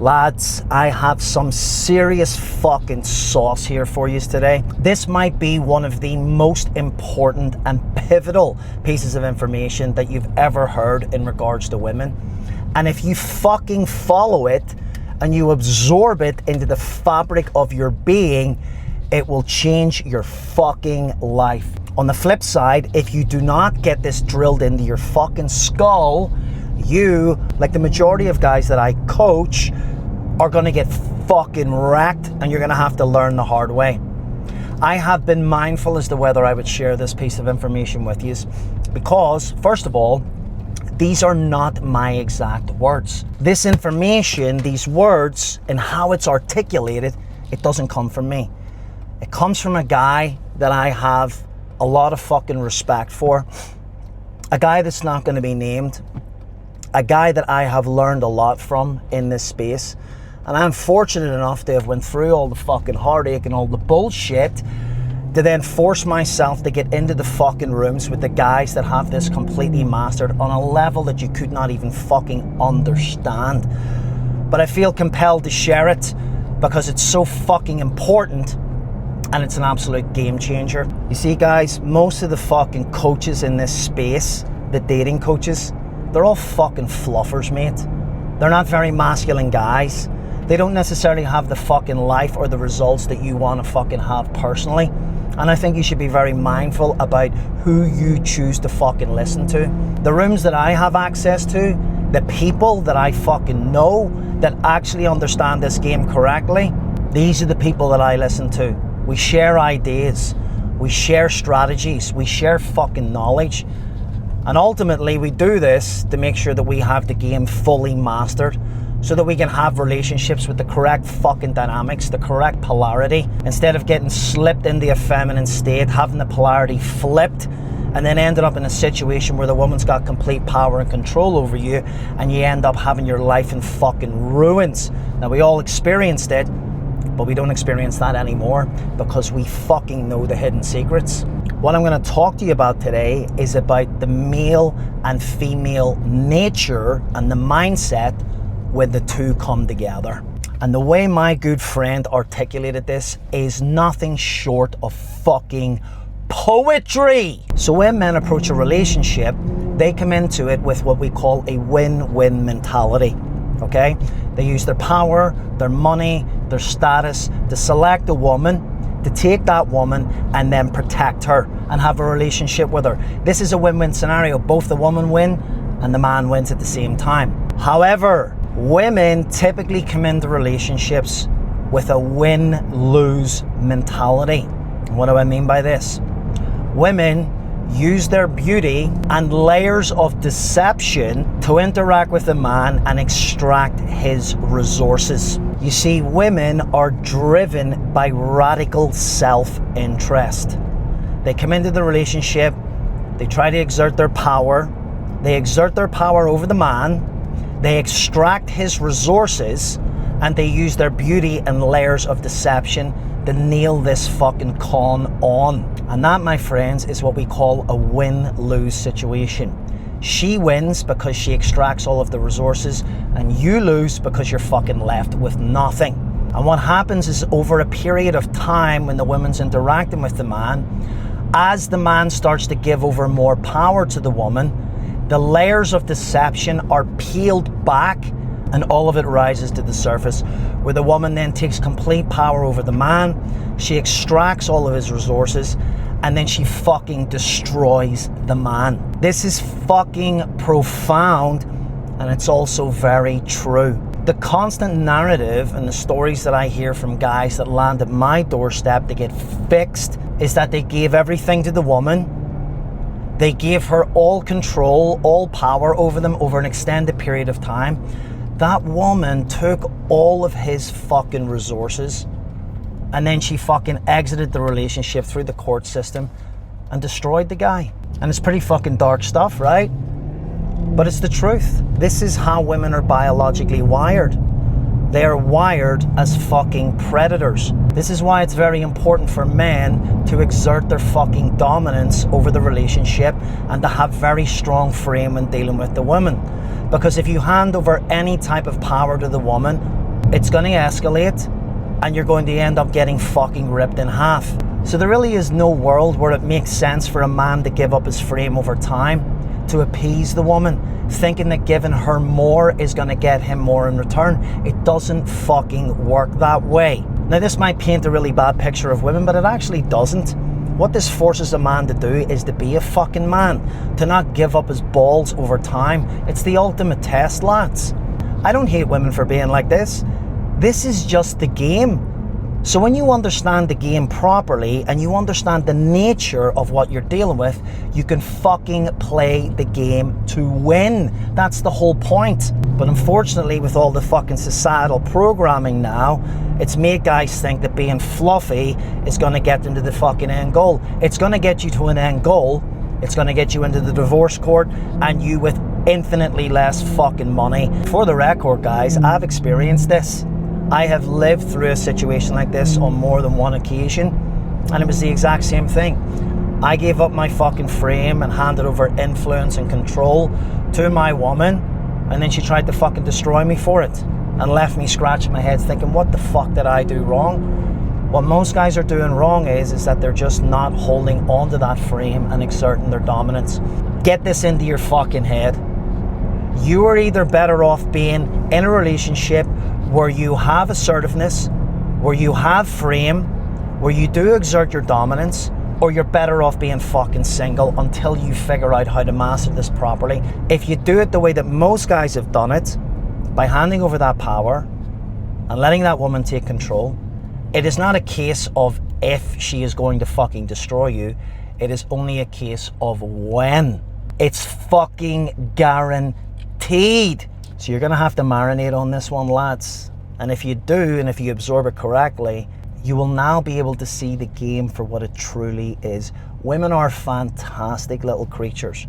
Lads, I have some serious fucking sauce here for you today. This might be one of the most important and pivotal pieces of information that you've ever heard in regards to women. And if you fucking follow it and you absorb it into the fabric of your being, it will change your fucking life. On the flip side, if you do not get this drilled into your fucking skull, you, like the majority of guys that I coach, are gonna get fucking wrecked, and you're gonna have to learn the hard way. I have been mindful as to whether I would share this piece of information with you because, first of all, these are not my exact words. This information, these words, and how it's articulated, it doesn't come from me. It comes from a guy that I have a lot of fucking respect for, a guy that's not gonna be named, a guy that I have learned a lot from in this space. And I'm fortunate enough to have went through all the fucking heartache and all the bullshit to then force myself to get into the fucking rooms with the guys that have this completely mastered on a level that you could not even fucking understand. But I feel compelled to share it because it's so fucking important and it's an absolute game changer. You see, guys, most of the fucking coaches in this space, the dating coaches, they're all fucking fluffers, mate. They're not very masculine guys. They don't necessarily have the fucking life or the results that you want to fucking have personally. And I think you should be very mindful about who you choose to fucking listen to. The rooms that I have access to, the people that I fucking know that actually understand this game correctly, these are the people that I listen to. We share ideas, we share strategies, we share fucking knowledge. And ultimately we do this to make sure that we have the game fully mastered so that we can have relationships with the correct fucking dynamics, the correct polarity, instead of getting slipped into a feminine state, having the polarity flipped, and then ended up in a situation where the woman's got complete power and control over you, and you end up having your life in fucking ruins. Now, we all experienced it, but we don't experience that anymore because we fucking know the hidden secrets. What I'm going to talk to you about today is about the male and female nature and the mindset when the two come together. And the way my good friend articulated this is nothing short of fucking poetry. So when men approach a relationship, they come into it with what we call a win-win mentality, okay? They use their power, their money, their status to select a woman, to take that woman and then protect her and have a relationship with her. This is a win-win scenario. Both the woman win and the man wins at the same time. However, women typically come into relationships with a win-lose mentality. What do I mean by this? Women use their beauty and layers of deception to interact with a man and extract his resources. You see, women are driven by radical self-interest. They come into the relationship, they try to exert their power, they exert their power over the man, they extract his resources, and they use their beauty and layers of deception to nail this fucking con on. And that, my friends, is what we call a win-lose situation. She wins because she extracts all of the resources, and you lose because you're fucking left with nothing. And what happens is, over a period of time when the woman's interacting with the man, as the man starts to give over more power to the woman, the layers of deception are peeled back and all of it rises to the surface, where the woman then takes complete power over the man, she extracts all of his resources, and then she fucking destroys the man. This is fucking profound, and it's also very true. The constant narrative and the stories that I hear from guys that land at my doorstep to get fixed is that they gave everything to the woman. They gave her all control, all power over them over an extended period of time. That woman took all of his fucking resources, and then she fucking exited the relationship through the court system and destroyed the guy. And it's pretty fucking dark stuff, right? But it's the truth. This is how women are biologically wired. They are wired as fucking predators. This is why it's very important for men to exert their fucking dominance over the relationship and to have very strong frame when dealing with the woman. Because if you hand over any type of power to the woman, it's going to escalate and you're going to end up getting fucking ripped in half. So there really is no world where it makes sense for a man to give up his frame over time to appease the woman, thinking that giving her more is going to get him more in return. It doesn't fucking work that way. Now, this might paint a really bad picture of women, but it actually doesn't. What this forces a man to do is to be a fucking man, to not give up his balls over time. It's the ultimate test, lads. I don't hate women for being like this. This is just the game. So when you understand the game properly and you understand the nature of what you're dealing with, you can fucking play the game to win. That's the whole point. But unfortunately, with all the fucking societal programming now, it's made guys think that being fluffy is going to get them to the fucking end goal. It's going to get you to an end goal. It's going to get you into the divorce court, and you with infinitely less fucking money. For the record, guys, I've experienced this. I have lived through a situation like this on more than one occasion, and it was the exact same thing. I gave up my fucking frame and handed over influence and control to my woman, and then she tried to fucking destroy me for it and left me scratching my head thinking, what the fuck did I do wrong? What most guys are doing wrong is that they're just not holding onto that frame and exerting their dominance. Get this into your fucking head. You are either better off being in a relationship where you have assertiveness, where you have frame, where you do exert your dominance, or you're better off being fucking single until you figure out how to master this properly. If you do it the way that most guys have done it, by handing over that power and letting that woman take control, it is not a case of if she is going to fucking destroy you, it is only a case of when. It's fucking guaranteed. So you're going to have to marinate on this one, lads. And if you do, and if you absorb it correctly, you will now be able to see the game for what it truly is. Women are fantastic little creatures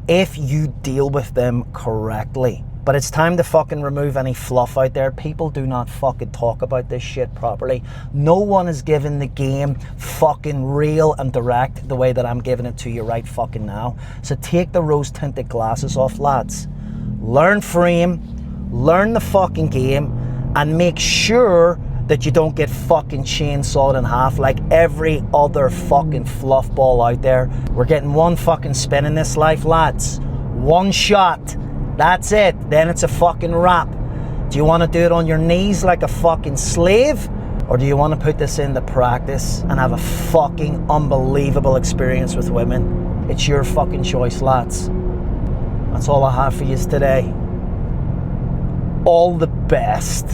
if you deal with them correctly. But it's time to fucking remove any fluff out there. People do not fucking talk about this shit properly. No one is giving the game fucking real and direct the way that I'm giving it to you right fucking now. So take the rose-tinted glasses off, lads. Learn frame, learn the fucking game, and make sure that you don't get fucking chainsawed in half like every other fucking fluff ball out there. We're getting one fucking spin in this life, lads. One shot. That's it. Then it's a fucking wrap. Do you want to do it on your knees like a fucking slave? Or do you want to put this into practice and have a fucking unbelievable experience with women? It's your fucking choice, lads. That's all I have for you today. All the best.